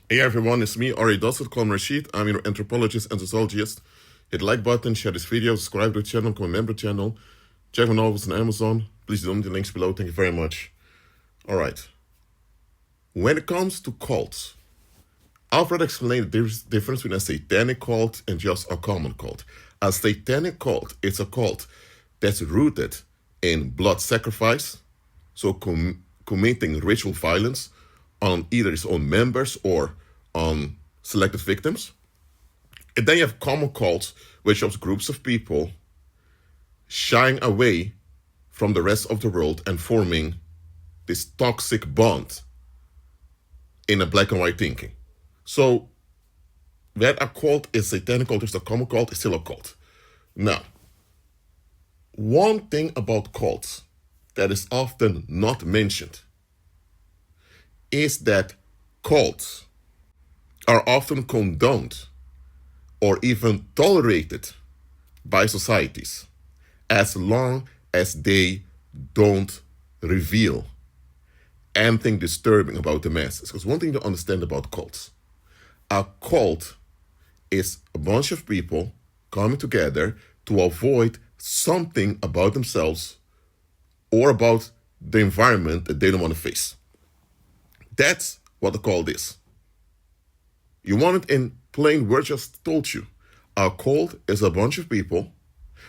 Hey everyone, it's me, Ari Dossett, call me Rashid. I'm your anthropologist and sociologist. Hit the like button, share this video, subscribe to the channel, become a member of the channel. Check my novels on Amazon. Please do the links below. Thank you very much. Alright. When it comes to cults, Alfred explained the difference between a satanic cult and just a common cult. A satanic cult is a cult that's rooted in blood sacrifice, so committing ritual violence on either its own members or on selected victims. And then you have common cults, which are groups of people shying away from the rest of the world and forming this toxic bond in a black and white thinking. So, whether a cult is satanic cult or a common cult, is still a cult. Now, one thing about cults that is often not mentioned is that cults are often condoned or even tolerated by societies as long as they don't reveal anything disturbing about the masses. Because one thing to understand about cults, a cult is a bunch of people coming together to avoid something about themselves or about the environment that they don't want to face. That's what a cult is. You want it in plain words, just told you. A cult is a bunch of people,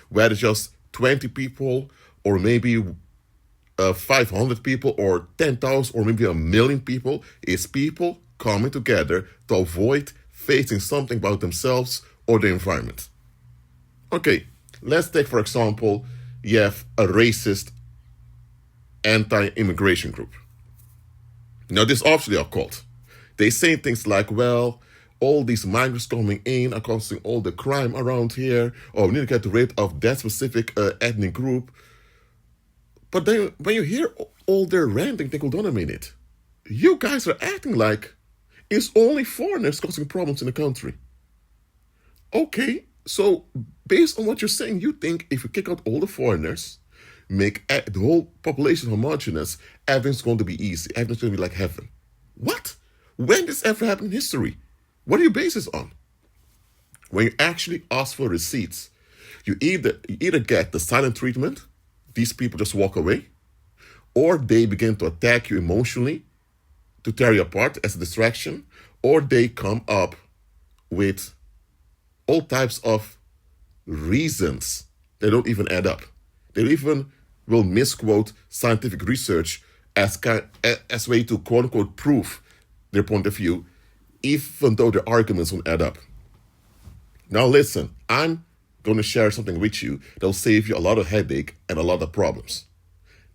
whether it's just 20 people or maybe 500 people or 10,000 or maybe 1,000,000 people, is people coming together to avoid facing something about themselves or the environment. Okay, let's take, for example, you have a racist anti-immigration group. Now, this is obviously a cult. They say things like, well, all these migrants coming in are causing all the crime around here, or we need to get rid of that specific ethnic group. But then when you hear all their ranting, think, hold on a minute. You guys are acting like it's only foreigners causing problems in the country. Okay, so based on what you're saying, you think if you kick out all the foreigners, make the whole population homogenous, everything's going to be easy. Everything's going to be like heaven. What? When did this ever happen in history? What do you base this on? When you actually ask for receipts, you either get the silent treatment, these people just walk away, or they begin to attack you emotionally to tear you apart as a distraction, or they come up with all types of reasons that don't even add up. They even will misquote scientific research as way to quote-unquote prove their point of view, even though their arguments won't add up. Now listen, I'm going to share something with you that'll save you a lot of headache and a lot of problems.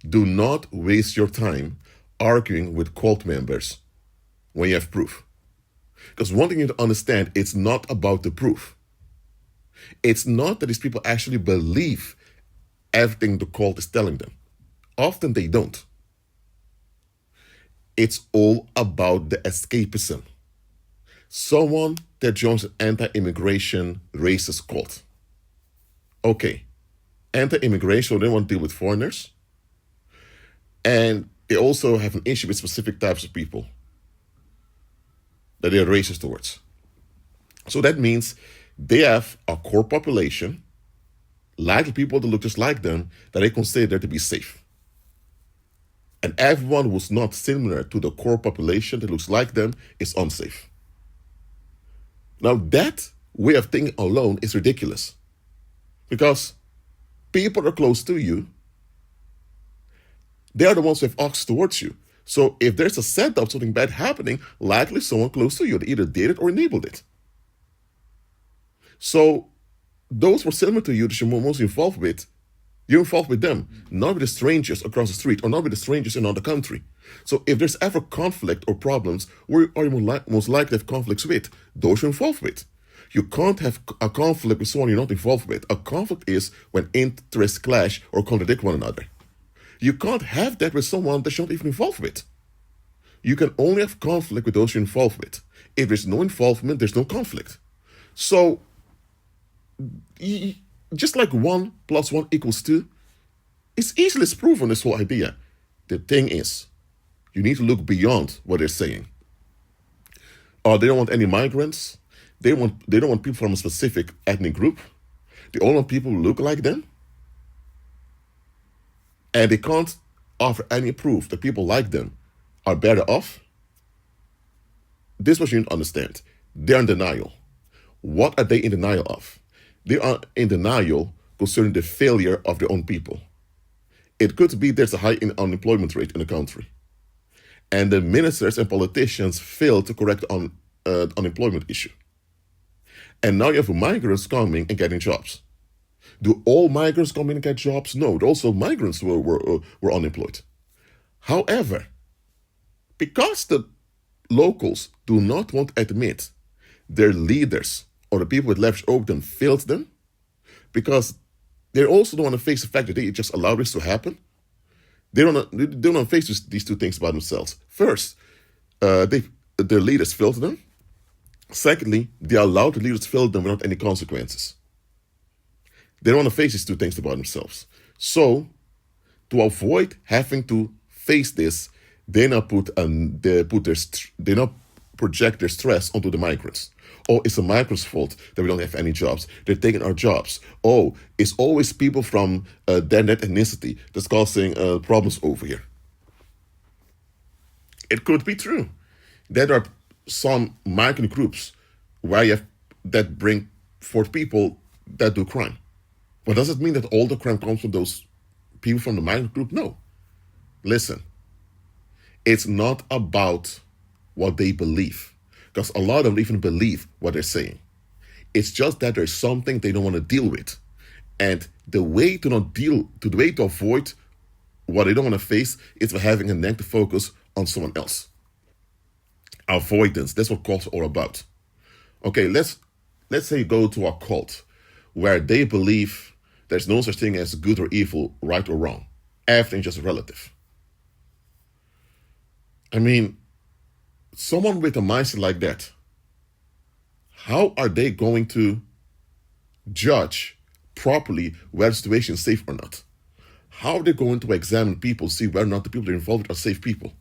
Do not waste your time arguing with cult members when you have proof. Because one thing you need to understand, it's not about the proof. It's not that these people actually believe everything the cult is telling them. Often they don't. It's all about the escapism. Someone that joins an anti-immigration racist cult. Okay, anti-immigration, they want to deal with foreigners. And they also have an issue with specific types of people that they're racist towards. So that means they have a core population, like the people that look just like them, that they consider to be safe. And everyone who's not similar to the core population that looks like them is unsafe. Now that way of thinking alone is ridiculous. Because people are close to you, they are the ones who have access towards you. So if there's a setup, something bad happening, likely someone close to you that either did it or enabled it. So those were similar to you that you're most involved with, you're involved with them, not with the strangers across the street or not with the strangers in another country. So if there's ever conflict or problems, where are you most likely to have conflicts with? Those you're involved with. You can't have a conflict with someone you're not involved with. A conflict is when interests clash or contradict one another. You can't have that with someone that you're not even involved with. You can only have conflict with those you're involved with. If there's no involvement, there's no conflict. So, just like 1 + 1 = 2, it's easily proven, this whole idea. The thing is, you need to look beyond what they're saying. or they don't want any migrants. They don't want people from a specific ethnic group. They only want people who look like them. And they can't offer any proof that people like them are better off. This is what you need to understand. They're in denial. What are they in denial of? They are in denial concerning the failure of their own people. It could be there's a high unemployment rate in the country, and the ministers and politicians fail to correct the unemployment issue. And now you have migrants coming and getting jobs. Do all migrants come in and get jobs? No, also migrants were unemployed. However, because the locals do not want to admit their leaders or the people with leverage over them failed them, because they also don't want to face the fact that they just allowed this to happen. They don't want to face these two things by themselves. First, their leaders failed them. Secondly, they allowed the leaders to fail them without any consequences. They don't want to face these two things about themselves. So, to avoid having to face this, they now project their stress onto the migrants. Oh, it's the migrants' fault that we don't have any jobs. They're taking our jobs. Oh, it's always people from that ethnicity that's causing problems over here. It could be true. There are some migrant groups where you have, that bring forth people that do crime. But does it mean that all the crime comes from those people from the migrant group? No. Listen, it's not about what they believe, because a lot of them even believe what they're saying. It's just that there's something they don't want to deal with. And the way to avoid what they don't want to face is by having a negative focus on someone else. Avoidance, that's what cults are all about. Okay, let's say you go to a cult where they believe there's no such thing as good or evil, right or wrong. Everything's just relative. I mean, someone with a mindset like that, how are they going to judge properly whether the situation is safe or not? How are they going to examine people, see whether or not the people they're involved with are safe people?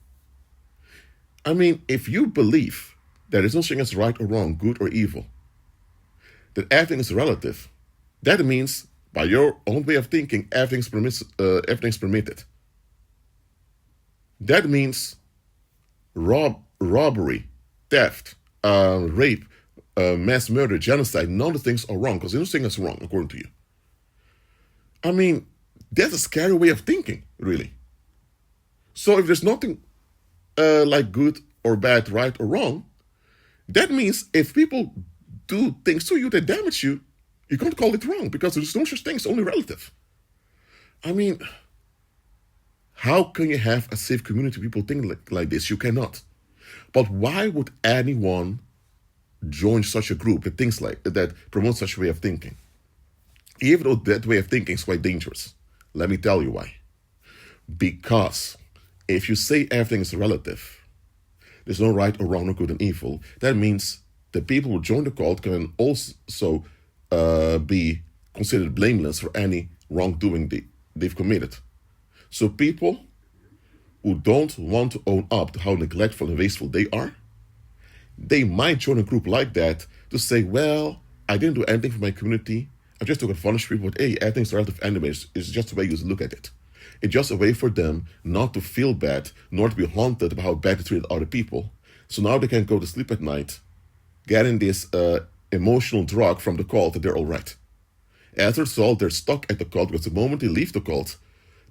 I mean, if you believe there is no such thing as right or wrong, good or evil, that everything is relative, that means by your own way of thinking, everything's permitted. That means robbery, theft, rape, mass murder, genocide, none of the things are wrong, because there's no thing is wrong according to you. I mean, that's a scary way of thinking, really. So if there's nothing like good or bad, right or wrong, that means if people do things to you that damage you, you can't call it wrong, because there's no such thing, it's only relative. I mean, how can you have a safe community people think like this? You cannot. But why would anyone join such a group that thinks like that, promotes such a way of thinking? Even though that way of thinking is quite dangerous. Let me tell you why. Because if you say everything is relative, there's no right or wrong or good and evil, that means the people who join the cult can also be considered blameless for any wrongdoing they've committed. So people who don't want to own up to how neglectful and wasteful they are, they might join a group like that to say, well, I didn't do anything for my community. I just took advantage of people, but hey, everything's relative anyways. It's just the way you look at it. It's just a way for them not to feel bad, nor to be haunted about how bad they treated other people. So now they can go to sleep at night, getting this emotional drug from the cult that they're all right. As a result, they're stuck at the cult, because the moment they leave the cult,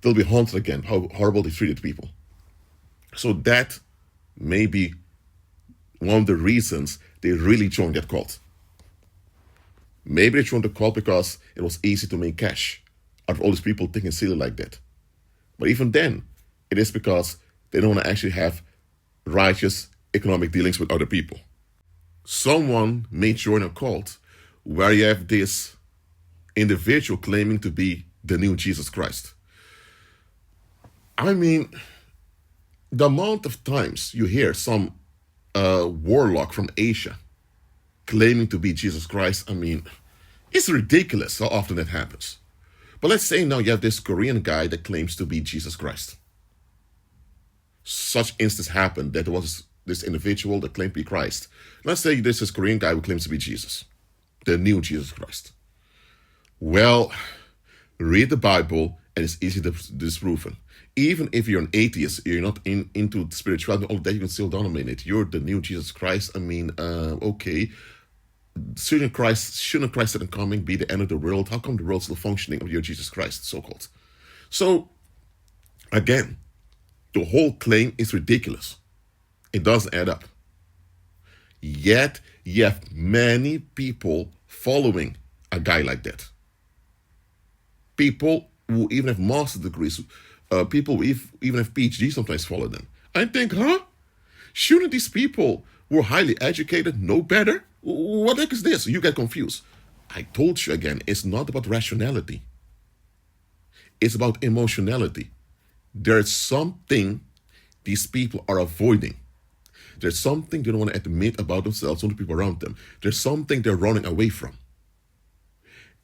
they'll be haunted again, how horrible they treated people. So that may be one of the reasons they really joined that cult. Maybe they joined the cult because it was easy to make cash out of all these people thinking silly like that. But even then, it is because they don't want to actually have righteous economic dealings with other people. Someone may join a cult where you have this individual claiming to be the new Jesus Christ. I mean, the amount of times you hear some warlock from Asia claiming to be Jesus Christ, I mean, it's ridiculous how often that happens. But let's say now you have this Korean guy that claims to be Jesus Christ. Such instance happened that there was this individual that claimed to be Christ. Let's say this is a Korean guy who claims to be Jesus, the new Jesus Christ. Well, read the Bible and it's easy to disprove it. Even if you're an atheist, you're not into spirituality, all that, you can still dominate it. You're the new Jesus Christ. I mean, okay. Shouldn't Christ second coming be the end of the world? How come the world's still functioning of your Jesus Christ, so-called? So, again, the whole claim is ridiculous. It doesn't add up. Yet, you have many people following a guy like that. People who even have master's degrees, people who even have PhDs sometimes follow them. I think, shouldn't these people who are highly educated know better? What the heck is this? You get confused. I told you again, it's not about rationality. It's about emotionality. There's something these people are avoiding. There's something they don't want to admit about themselves to the people around them. There's something they're running away from.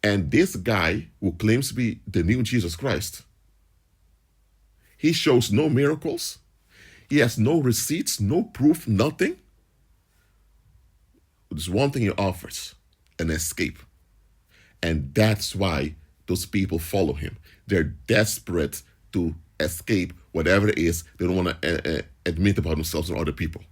And this guy who claims to be the new Jesus Christ, he shows no miracles. He has no receipts, no proof, nothing. There's one thing he offers, an escape. And that's why those people follow him. They're desperate to escape whatever it is they don't want to admit about themselves or other people.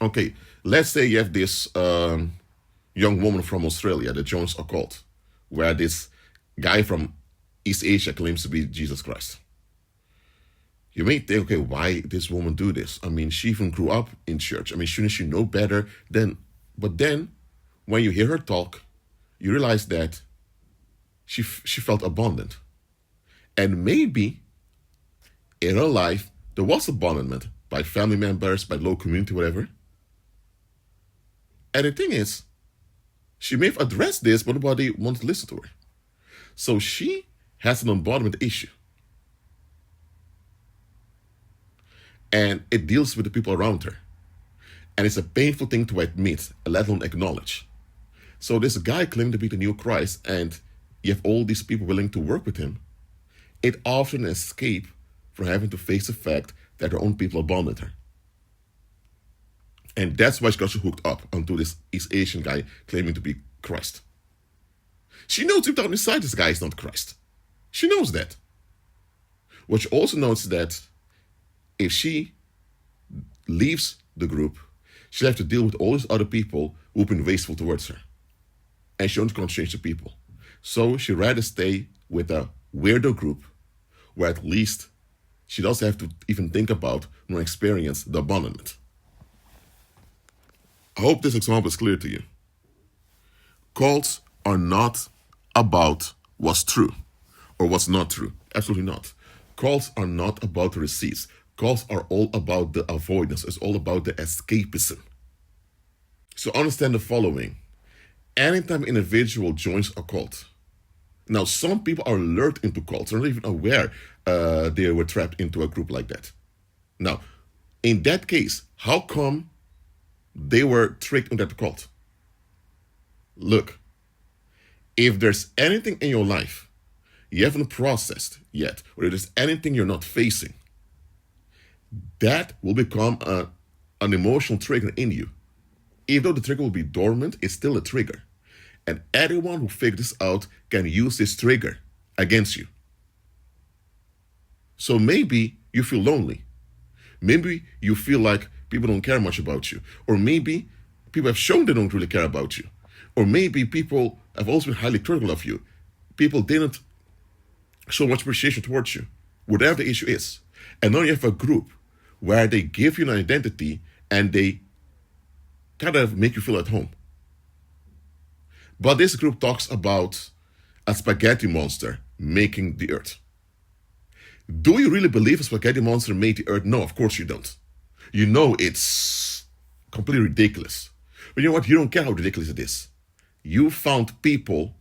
Okay, let's say you have this young woman from Australia that joins a cult, where this guy from East Asia claims to be Jesus Christ. You may think, okay, why this woman do this? I mean, she even grew up in church. I mean, shouldn't she know better? But then, when you hear her talk, you realize that she felt abandoned. And maybe in her life, there was abandonment by family members, by local community, whatever. And the thing is, she may have addressed this, but nobody wants to listen to her. So she has an abandonment issue. And it deals with the people around her. And it's a painful thing to admit, let alone acknowledge. So this guy claimed to be the new Christ, and you have all these people willing to work with him. It offers an escape from having to face the fact that her own people abandoned her. And that's why she got hooked up onto this East Asian guy claiming to be Christ. She knows deep down inside this guy is not Christ. She knows that. What she also knows is that if she leaves the group, she'll have to deal with all these other people who've been wasteful towards her. And she don't change the people. So she'd rather stay with a weirdo group where at least she doesn't have to even think about nor experience the abandonment. I hope this example is clear to you. Cults are not about what's true or what's not true. Absolutely not. Cults are not about the receipts. Cults are all about the avoidance. It's all about the escapism. So understand the following. Anytime an individual joins a cult, now some people are lured into cults, they're not even aware they were trapped into a group like that. Now, in that case, how come they were tricked into that cult? Look, if there's anything in your life you haven't processed yet, or if there's anything you're not facing, that will become an emotional trigger in you. Even though the trigger will be dormant, it's still a trigger. And anyone who figures this out can use this trigger against you. So maybe you feel lonely. Maybe you feel like people don't care much about you. Or maybe people have shown they don't really care about you. Or maybe people have also been highly critical of you. People didn't show much appreciation towards you. Whatever the issue is. And now you have a group where they give you an identity and they kind of make you feel at home. But this group talks about a spaghetti monster making the earth. Do you really believe a spaghetti monster made the earth? No, of course you don't. You know it's completely ridiculous. But you know what? You don't care how ridiculous it is. You found people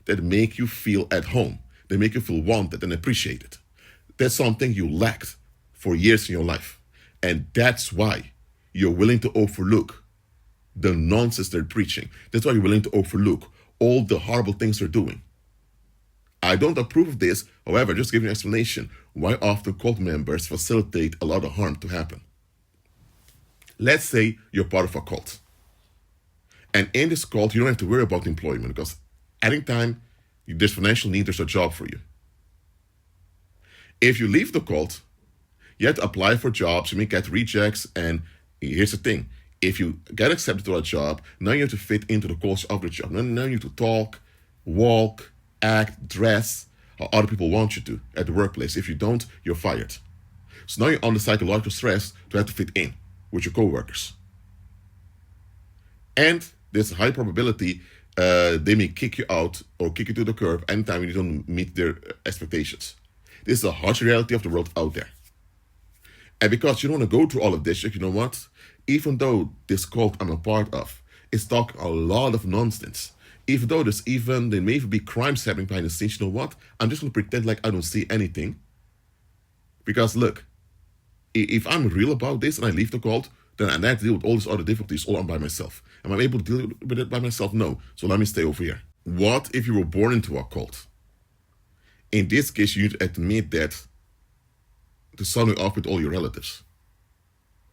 that make you feel at home. They make you feel wanted and appreciated. That's something you lacked for years in your life. And that's why you're willing to overlook the nonsense they're preaching. That's why you're willing to overlook all the horrible things they're doing. I don't approve of this. However, just giving you an explanation why often cult members facilitate a lot of harm to happen. Let's say you're part of a cult. And in this cult, you don't have to worry about employment because anytime there's financial need, there's a job for you. If you leave the cult, you have to apply for jobs, you may get rejects, and here's the thing. If you get accepted to a job, now you have to fit into the culture of the job. Now you have to talk, walk, act, dress how other people want you to at the workplace. If you don't, you're fired. So now you're under psychological stress to have to fit in with your coworkers. And there's a high probability they may kick you out or kick you to the curb anytime you don't meet their expectations. This is a harsh reality of the world out there. And because you don't want to go through all of this, you know what? Even though this cult I'm a part of is talking a lot of nonsense, even though there may even be crimes happening behind the scenes, you know what? I'm just going to pretend like I don't see anything. Because look, if I'm real about this and I leave the cult, then I have to deal with all these other difficulties all on by myself. Am I able to deal with it by myself? No. So let me stay over here. What if you were born into a cult? In this case, you need to admit that to something off with all your relatives.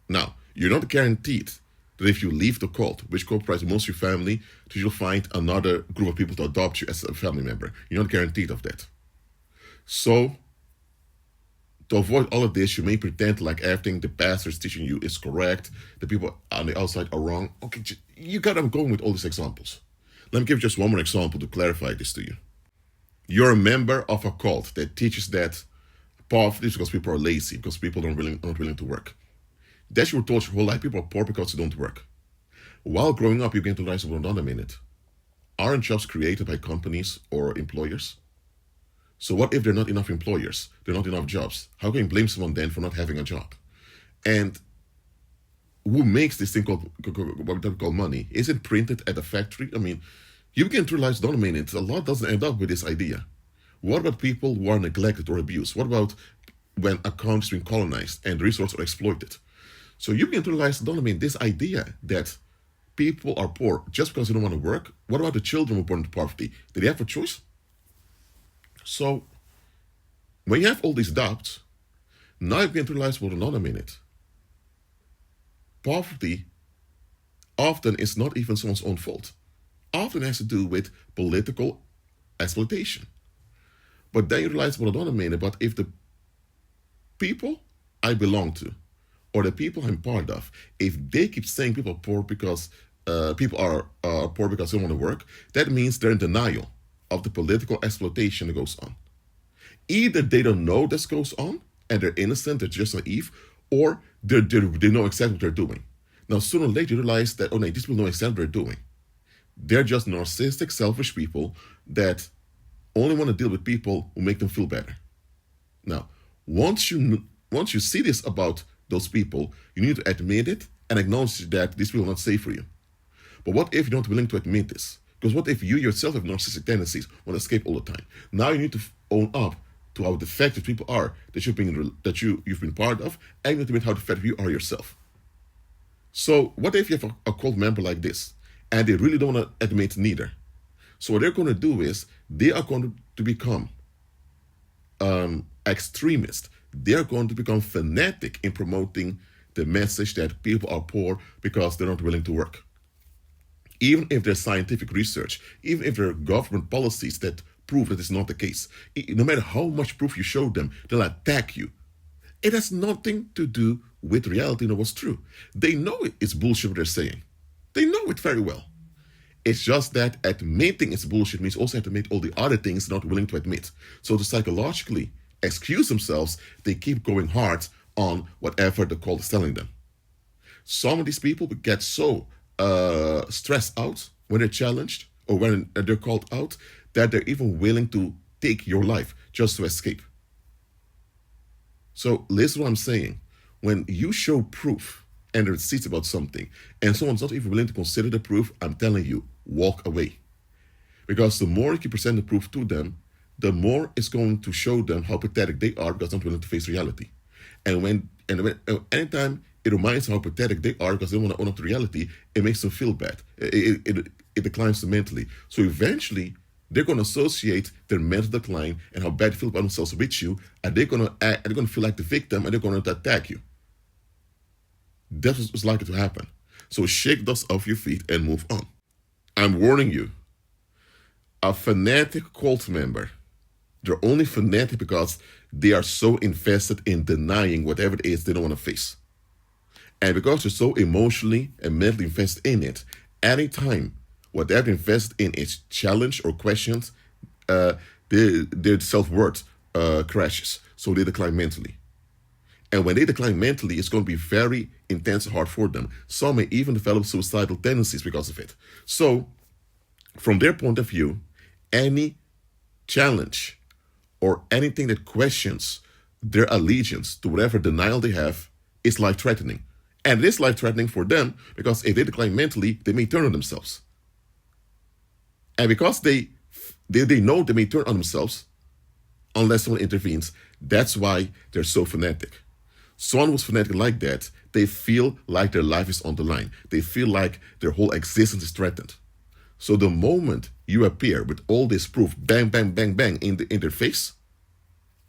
Now, you're not guaranteed that if you leave the cult, which comprises most of your family, that you'll find another group of people to adopt you as a family member. You're not guaranteed of that. So, to avoid all of this, you may pretend like everything the pastor is teaching you is correct, the people on the outside are wrong. Okay, you got them going with all these examples. Let me give just one more example to clarify this to you. You're a member of a cult that teaches that poverty is because people are lazy, because people are not willing to work. That you were told your whole life, people are poor because they don't work. While growing up, you begin to realize, well, hold on a minute. Aren't jobs created by companies or employers? So what if there are not enough employers? There are not enough jobs. How can you blame someone then for not having a job? And who makes this thing called what we call money? Is it printed at a factory? I mean, you begin to realize, don't mean it. A lot doesn't end up with this idea. What about people who are neglected or abused? What about when a country is being colonized and resources are exploited? So you begin to realize, don't mean this idea that people are poor just because they don't want to work. What about the children who are born into poverty? Did they have a choice? So when you have all these doubts, now you begin to realize, well, hold on a minute. Poverty often is not even someone's own fault. Often has to do with political exploitation. But then you realize, well, hold on a minute, but if the people I belong to, or the people I'm part of, if they keep saying people are poor because people are poor because they don't want to work, that means they're in denial of the political exploitation that goes on. Either they don't know this goes on and they're innocent, they're just naive, or they know exactly what they're doing. Now, sooner or later, you realize that, oh no, these people know exactly what they're doing. They're just narcissistic, selfish people that only want to deal with people who make them feel better. Now, once you see this about those people, you need to admit it and acknowledge that these people are not safe for you. But what if you're not willing to admit this? Because what if you yourself have narcissistic tendencies, want to escape all the time? Now you need to own up to how defective people are that you've been part of, and you need to admit how defective you are yourself. So what if you have a cult member like this, and they really don't want to admit neither? So what they're going to do is they are going to become extremist. They're going to become fanatic in promoting the message that people are poor because they're not willing to work. Even if there's scientific research, even if there are government policies that prove that it's not the case, no matter how much proof you show them, they'll attack you. It has nothing to do with reality and what's true. They know it's bullshit what they're saying. They know it very well. It's just that admitting it's bullshit means also have to admit all the other things they're not willing to admit. So to psychologically excuse themselves, they keep going hard on whatever the cult is telling them. Some of these people get so stressed out when they're challenged or when they're called out that they're even willing to take your life just to escape. So listen to what I'm saying. When you show proof and receipts about something and someone's not even willing to consider the proof, I'm telling you, walk away. Because the more you present the proof to them, the more it's going to show them how pathetic they are because they're not willing to face reality. And anytime it reminds them how pathetic they are because they don't want to own up to reality, it makes them feel bad. It declines them mentally. So eventually, they're going to associate their mental decline and how bad they feel about themselves with you, and they're going to feel like the victim, and they're going to attack you. That's what's likely to happen. So shake dust off your feet and move on. I'm warning you. A fanatic cult member, they're only fanatic because they are so invested in denying whatever it is they don't want to face. And because they're so emotionally and mentally invested in it, anytime whatever they're invested in is challenged or questioned, their self-worth crashes. So they decline mentally. And when they decline mentally, it's going to be very intense and hard for them. Some may even develop suicidal tendencies because of it. So, from their point of view, any challenge or anything that questions their allegiance to whatever denial they have is life-threatening. And it is life-threatening for them because if they decline mentally, they may turn on themselves. And because they know they may turn on themselves unless someone intervenes, that's why they're so fanatic. Someone who's fanatic like that, they feel like their life is on the line. They feel like their whole existence is threatened. So the moment you appear with all this proof, bang, bang, bang, bang, in their face,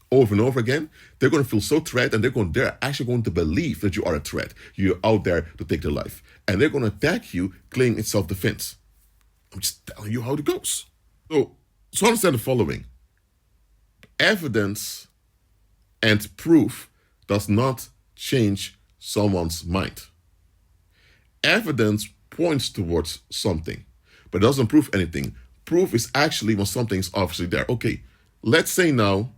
over and over again, they're going to feel so threatened, and they're actually going to believe that you are a threat. You're out there to take their life. And they're going to attack you, claiming it's self-defense. I'm just telling you how it goes. So understand the following. Evidence and proof does not change someone's mind. Evidence points towards something, but doesn't prove anything. Proof is actually when something is obviously there. Okay, let's say now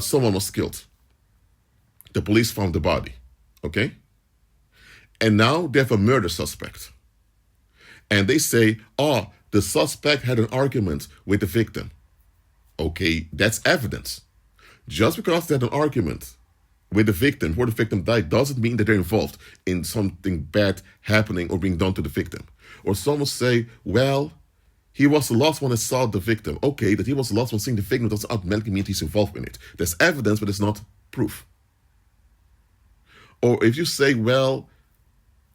someone was killed. The police found the body, okay? And now they have a murder suspect. And they say, oh, the suspect had an argument with the victim. Okay, that's evidence. Just because they had an argument with the victim, before the victim died, doesn't mean that they're involved in something bad happening or being done to the victim. Or someone say, well, he was the last one that saw the victim. Okay, that he was the last one seeing the victim doesn't automatically mean he's involved in it. There's evidence, but it's not proof. Or if you say, well,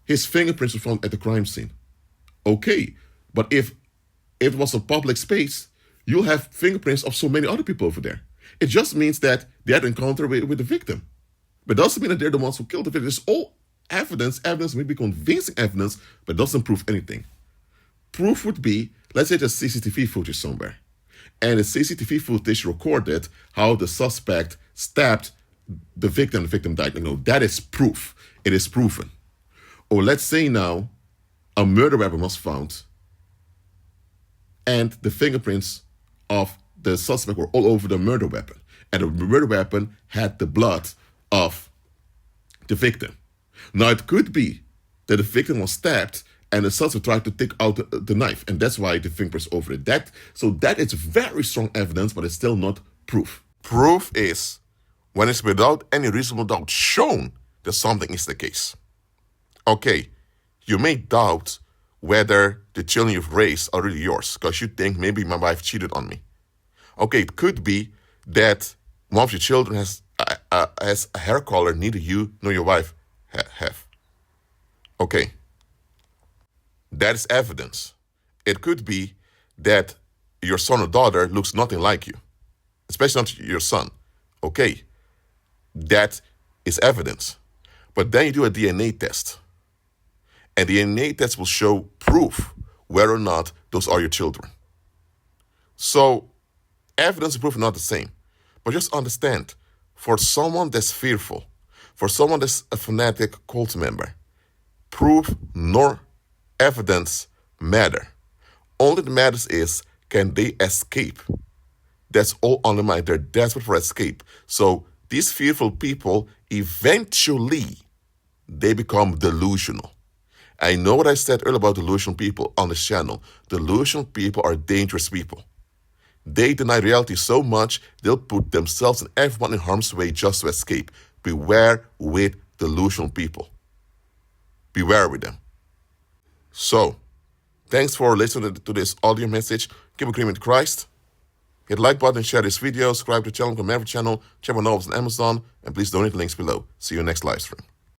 his fingerprints were found at the crime scene. Okay, but if it was a public space, you'll have fingerprints of so many other people over there. It just means that they had an encounter with the victim. But it doesn't mean that they're the ones who killed the victim. It's all evidence may be convincing evidence, but doesn't prove anything. Proof would be, let's say there's CCTV footage somewhere. And the CCTV footage recorded how the suspect stabbed the victim died. That is proof. It is proven. Or let's say now, a murder weapon was found, and the fingerprints of the suspect were all over the murder weapon. And the murder weapon had the blood of the victim. Now, it could be that the victim was stabbed and the suspect tried to take out the knife, and that's why the fingerprints over it. So that is very strong evidence, but it's still not proof. Proof is when it's without any reasonable doubt shown that something is the case. Okay, you may doubt whether the children you've raised are really yours because you think maybe my wife cheated on me. Okay, it could be that one of your children has a hair color neither you nor your wife have. Okay, that is evidence. It could be that your son or daughter looks nothing like you, especially not your son. Okay, that is evidence. But then you do a DNA test. And the DNA test will show proof whether or not those are your children. So, evidence and proof are not the same. But just understand, for someone that's fearful, for someone that's a fanatic cult member, proof nor evidence matter. All that matters is, can they escape? That's all on the mind. They're desperate for escape. So, these fearful people, eventually, they become delusional. I know what I said earlier about delusional people on this channel. Delusional people are dangerous people. They deny reality so much, they'll put themselves and everyone in harm's way just to escape. Beware with delusional people. Beware with them. So, thanks for listening to this audio message. Keep agreeing with Christ. Hit the like button, share this video, subscribe to the channel, comment on the channel, check my novels on Amazon, and please donate the links below. See you next live stream.